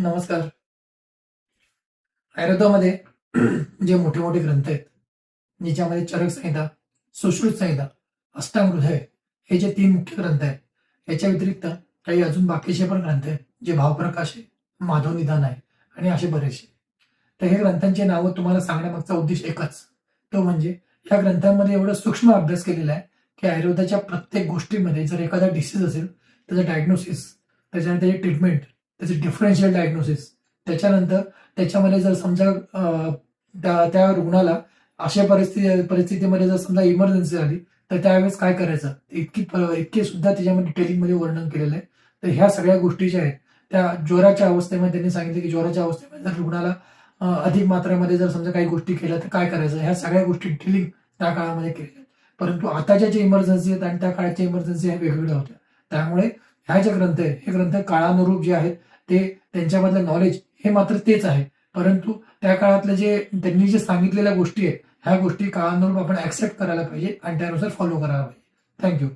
नमस्कार. आयुर्वेदामध्ये जे मोठे मोठे ग्रंथ आहेत, ज्याच्यामध्ये चरक संहिता, सुश्रुत संहिता, अष्टांगहृदय हे जे 3 मुख्य ग्रंथ आहेत. याच्या व्यतिरिक्त काही अजून बाकीचे पण ग्रंथ आहेत, जे भावप्रकाश आहे, माधव निदान आहे आणि असे बरेचसे. तर हे ग्रंथांची नावं तुम्हाला सांगण्यामागचा उद्देश एकच, तो म्हणजे या ग्रंथांमध्ये एवढं सूक्ष्म अभ्यास केलेला आहे, की आयुर्वेदाच्या प्रत्येक गोष्टीमध्ये जर एखादा डिसीज असेल, त्याचं डायग्नोसिस, त्याच्यानंतर त्याची ट्रीटमेंट, त्याचे डिफरन्शियल डायग्नोसिस, त्याच्यानंतर त्याच्यामध्ये जर समजा त्या रुग्णाला अशा परिस्थितीमध्ये जर समजा इमर्जन्सी आली, तर त्यावेळेस काय करायचं, इतके सुद्धा त्याच्यामध्ये डिटेलिंगमध्ये वर्णन केलेलं आहे. तर ह्या सगळ्या गोष्टी ज्या आहेत, त्या ज्वराच्या अवस्थेमध्ये त्यांनी सांगितलं, की ज्वराच्या अवस्थेमध्ये जर रुग्णाला अधिक मात्रामध्ये जर समजा काही गोष्टी केल्या तर काय करायचं, ह्या सगळ्या गोष्टी डिटेलिंग त्या काळामध्ये केलेल्या आहेत. परंतु आताच्या जे इमर्जन्सी आहेत आणि त्या काळाच्या इमर्जन्सी ह्या वेगवेगळ्या होत्या. त्यामुळे ह्या जे ग्रंथ आहेत, हे ग्रंथ काळानुरूप जे आहेत, ते त्यांच्यामधलं नॉलेज हे मात्र तेच आहे. परंतु त्या काळातले जे त्यांनी जे सांगितलेल्या गोष्टी आहेत, ह्या गोष्टी काळानुरूप आपण ऍक्सेप्ट करायला पाहिजे आणि त्यानुसार फॉलो करायला पाहिजे. थँक्यू.